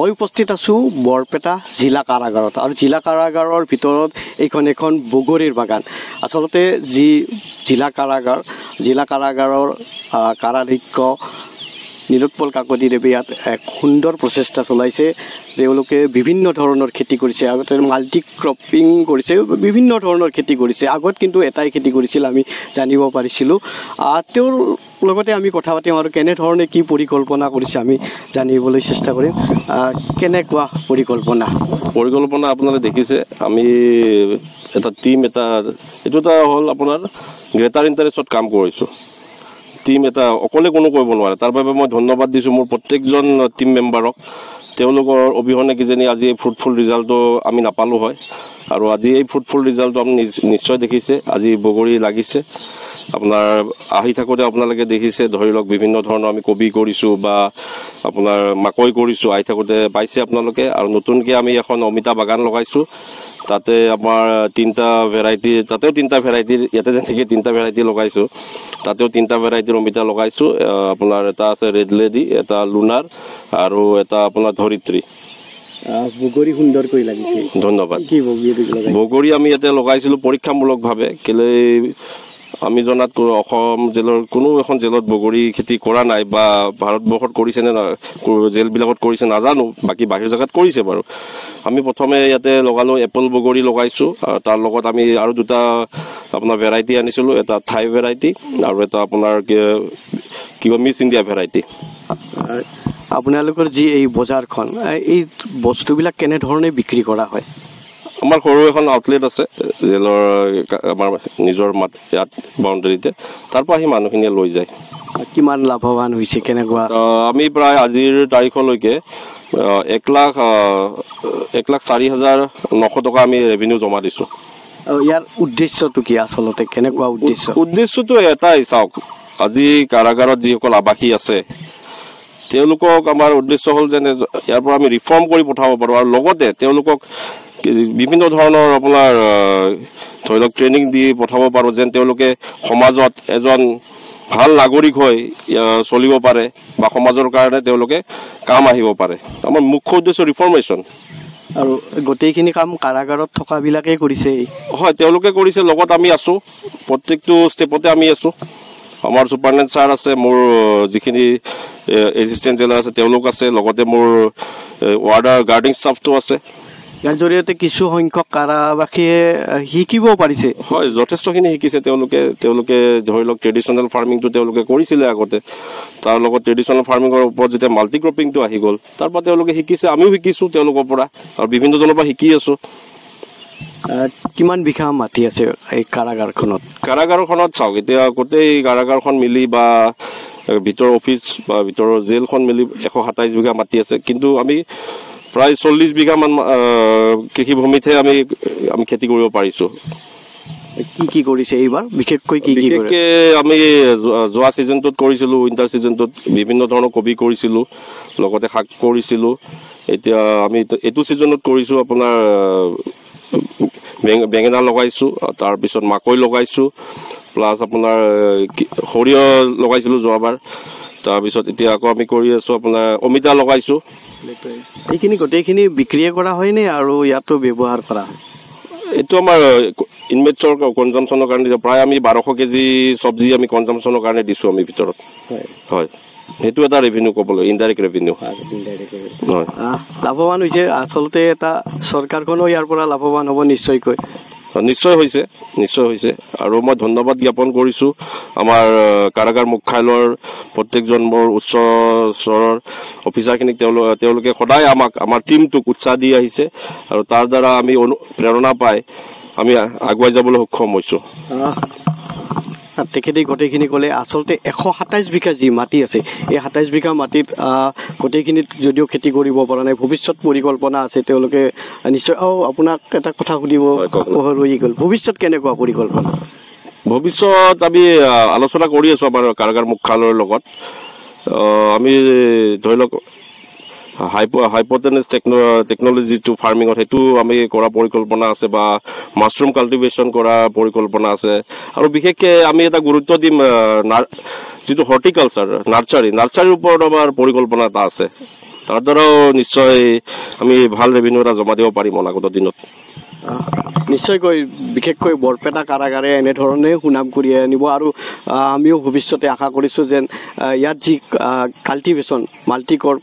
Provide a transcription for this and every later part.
মই উপস্থিত আছোঁ বৰপেটা জিলা কাৰাগাৰত আৰু জিলা কাৰাগাৰৰ ভিতৰত এইখন এখন বগৰীৰ বাগান। আচলতে যি জিলা কাৰাগাৰৰ কাৰাধ্যক্ষ নীলোৎপল কাকতিদেৱে ইয়াত এক সুন্দৰ প্ৰচেষ্টা চলাইছে। তেওঁলোকে বিভিন্ন ধৰণৰ খেতি কৰিছে, আগতে মাল্টি ক্ৰপিং কৰিছে, বিভিন্ন ধৰণৰ খেতি কৰিছে। আগত কিন্তু এটাই খেতি কৰিছিল আমি জানিব পাৰিছিলোঁ। তেওঁৰ লগতে আমি কথা পাতিম আৰু কেনেধৰণে কি পৰিকল্পনা কৰিছে আমি জানিবলৈ চেষ্টা কৰিম। কেনেকুৱা পৰিকল্পনা আপোনালোকে দেখিছে, আমি এটা টিম এইটো এটা হ'ল আপোনাৰ গ্ৰেটাৰ ইণ্টাৰেষ্টত কাম কৰিছোঁ। টিম এটা অকলে কোনো কৰিব নোৱাৰে, তাৰ বাবে মই ধন্যবাদ দিছোঁ মোৰ প্ৰত্যেকজন টিম মেম্বাৰক। তেওঁলোকৰ অবিহনে কিজানি আজি এই ফ্ৰুটফুল ৰিজাল্টটো আমি নাপালোঁ হয়। আৰু আজি এই ফ্ৰুটফুল ৰিজাল্টটো আপুনি নিশ্চয় দেখিছে। আজি বগৰী লাগিছে, আপোনাৰ আহি থাকোঁতে আপোনালোকে দেখিছে, ধৰি লওক বিভিন্ন ধৰণৰ আমি কবি কৰিছোঁ বা আপোনাৰ মাকৈ কৰিছোঁ, আহি থাকোঁতে পাইছে আপোনালোকে। আৰু নতুনকৈ আমি এখন অমিতা বাগান লগাইছোঁ, তাতে আমাৰ তাতেও তিনিটা ভেৰাইটিৰ, ইয়াতে যেনেকৈ তিনিটা ভেৰাইটি লগাইছোঁ, তাতেও তিনিটা ভেৰাইটিৰ অমিতা লগাইছোঁ। আপোনাৰ এটা আছে ৰেড লেডি, এটা লুনাৰ আৰু এটা আপোনাৰ ধৰিত্ৰী। বগৰী সুন্দৰকৈ লাগিছে, ধন্যবাদ। বগৰী আমি ইয়াতে লগাইছিলোঁ পৰীক্ষামূলকভাৱে। কেলে আমি জনাত অসম জেলৰ কোনো এখন জেলত বগৰী খেতি কৰা নাই, বা ভাৰতবৰ্ষত কৰিছে নে জেলবিলাকত কৰিছে নাজানো, বাকী বাহিৰ জেগাত কৰিছে বাৰু। আমি প্ৰথমে ইয়াতে লগালোঁ এপল বগৰী লগাইছোঁ, তাৰ লগত আমি আৰু দুটা আপোনাৰ ভেৰাইটি আনিছিলোঁ, এটা থাই ভেৰাইটি আৰু এটা আপোনাৰ কি কয় মিছ ইণ্ডিয়া ভেৰাইটি। আপোনালোকৰ যি এই বজাৰখন, এই বস্তুবিলাক কেনেধৰণে বিক্ৰী কৰা হয়? আমাৰ সৰু এখন আউটলেট আছে জেলৰ, আমাৰ নিজৰ ইয়াত বাউণ্ডেৰীতে, তাৰ পৰা আহি মানুহখিনিয়ে লৈ যায়। কিমান লাভৱান হৈছে কেনেকুৱা? আমি প্ৰায় আজিৰ তাৰিখলৈকে 1,04,900 টকা আমি ৰেভিনিউ জমা দিছোঁ। ইয়াৰ উদ্দেশ্যটো কি আচলতে, কেনেকুৱা উদ্দেশ্য? উদ্দেশ্যটো এটাই, চাওক, আজি কাৰাগাৰত যিসকল আৱাসী আছে তেওঁলোকক আমাৰ উদ্দেশ্য হ'ল যেনে ইয়াৰ পৰা আমি ৰিফৰ্ম কৰি পঠাব পাৰোঁ, আৰু লগতে তেওঁলোকক বিভিন্ন ধৰণৰ আপোনাৰ ধৰি লওক ট্ৰেইনিং দি পঠাব পাৰোঁ, যেন তেওঁলোকে সমাজত এজন ভাল নাগৰিক হৈ চলিব পাৰে বা সমাজৰ কাৰণে তেওঁলোকে কাম আহিব পাৰে। আমাৰ মুখ্য উদ্দেশ্য ৰিফৰ্মেশ্যন। আৰু গোটেইখিনি কাম কাৰাগাৰত থকাবিলাকেই কৰিছে? হয়, তেওঁলোকে কৰিছে, লগত আমি আছোঁ, প্ৰত্যেকটো ষ্টেপতে আমি আছোঁ। আমাৰ ছুপাৰডেণ্ট ছাৰ আছে, মোৰ যিখিনি এছিষ্টেণ্ট জেলাৰ আছে তেওঁলোক আছে, লগতে মোৰ ৱাৰ্ডাৰ গাৰ্ডিং ষ্টাফটো আছে। ইয়াৰ জৰিয়তে কিছু সংখ্যক কাৰাবাসীয়ে শিকিব পাৰিছে। হয়, যথেষ্টখিনি শিকিছে তেওঁলোকে ধৰি লওক ট্ৰেডিশ্যনেল ফাৰ্মিংটো তেওঁলোকে কৰিছিলে আগতে, তাৰ লগত ট্ৰেডিশ্যনেল ফাৰ্মিঙৰ ওপৰত যেতিয়া মাল্টি ক্ৰপিংটো আহি গ'ল, তাৰ পৰা তেওঁলোকে শিকিছে, আমিও শিকিছোঁ তেওঁলোকৰ পৰা, আৰু বিভিন্ন জনৰ পৰা শিকি আছোঁ। কিমান বিঘা মাটি আছে এই কাৰাগাৰখনত? কাৰাগাৰখনত চাওক, এতিয়া গোটেই কাৰাগাৰখন মিলি বা ভিতৰৰ অফিচ বা ভিতৰৰ জেলখন মিলি 127 বিঘা মাটি আছে, কিন্তু আমি প্ৰায় 40 বিঘামান কৃষিভূমিতহে আমি খেতি কৰিব পাৰিছোঁ। কি কৰিছে এইবাৰ বিশেষকৈ? বিশেষকৈ আমি যোৱা ছিজনটোত কৰিছিলোঁ, উইণ্টাৰ ছিজনটোত বিভিন্ন ধৰণৰ কবি কৰিছিলোঁ, লগতে শাক কৰিছিলোঁ। এতিয়া আমি এইটো ছিজনত কৰিছোঁ আপোনাৰ বেঙেনা লগাইছোঁ, তাৰপিছত মাকৈ লগাইছোঁ, প্লাছ আপোনাৰ সৰিয়হ লগাইছিলোঁ যোৱাবাৰ। তাৰপিছত এতিয়া আকৌ আমি কৰি আছোঁ আপোনাৰ অমিতা লগাইছোঁ। এইখিনি গোটেইখিনি বিক্ৰীয়ে কৰা হয়নে আৰু ইয়াতো ব্যৱহাৰ কৰা হয়? এইটো আমাৰ ইনমেটছৰ কনজামশ্যনৰ কাৰণে প্ৰায় আমি 1200 কেজি চব্জি আমি কনজামশ্যনৰ কাৰণে দিছোঁ আমি ভিতৰত। হয়, সেইটো এটা ৰেভিনিউ ক'বলৈ, ইনডাইৰেক্ট ৰেভিনিউ। হয়, লাভৱান হৈছে আচলতে। এটা চৰকাৰখনো ইয়াৰ পৰা লাভৱান হ'ব নিশ্চয়কৈ। নিশ্চয় হৈছে, আৰু মই ধন্যবাদ জ্ঞাপন কৰিছোঁ আমাৰ কাৰাগাৰ মুখ্যালয়ৰ প্ৰত্যেকজন মোৰ উচ্চ স্তৰৰ অফিচাৰখিনিক। তেওঁলোকে সদায় আমাৰ টীমটোক উৎসাহ দি আহিছে, আৰু তাৰ দ্বাৰা আমি প্ৰেৰণা পাই আমি আগুৱাই যাবলৈ সক্ষম হৈছোঁ। তেখেতে গোটেইখিনি ক'লে, আচলতে 127 বিঘা যি মাটি আছে, এই 27 বিঘা মাটিত গোটেইখিনিত যদিও খেতি কৰিব পৰা নাই, ভৱিষ্যত পৰিকল্পনা আছে তেওঁলোকে নিশ্চয়। আপোনাক এটা কথা সুধিব ৰৈ গ'ল, ভৱিষ্যত কেনেকুৱা পৰিকল্পনা? ভৱিষ্যত আমি আলোচনা কৰি আছোঁ আমাৰ কাৰাগাৰ মুখ্যালয়ৰ লগত। আমি ধৰি লওক হাইপটেনেছ টেকনলজিটো ফাৰ্মিঙত সেইটো আমি কৰা পৰিকল্পনা আছে, বা মাছৰুম কাল্টিভেশ্যন কৰা পৰিকল্পনা আছে, আৰু বিশেষকৈ আমি এটা গুৰুত্ব দিম যিটো হৰ্টিকালচাৰ, নাৰ্চাৰীৰ ওপৰত আমাৰ পৰিকল্পনা এটা আছে। তাৰ দ্বাৰাও নিশ্চয় আমি ভাল ৰেভিনিউ এটা জমা দিব পাৰিম অনাগত দিনত। নিশ্চয়কৈ বিশেষকৈ বৰপেটা কাৰাগাৰে এনেধৰণে সুনাম কঢ়িয়াই আনিব আৰু আমিও ভৱিষ্যতে আশা কৰিছোঁ যেন ইয়াত যি কাল্টিভেশ্যন মাল্টি ক্ৰপ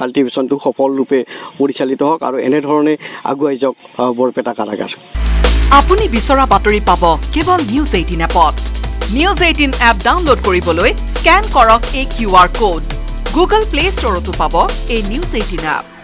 কাল্টিভেশ্যনটো সফলৰূপে পৰিচালিত হওক আৰু এনেধৰণে আগুৱাই যাওক বৰপেটা কাৰাগাৰ। আপুনি বিচৰা বাতৰি পাব কেৱল নিউজ 18 এপত। নিউজ 18 এপ ডাউনলোড কৰিবলৈ স্কেন কৰক এই QR কোড। গুগল প্লে ষ্টৰতো পাব এই নিউজ 18 এপ।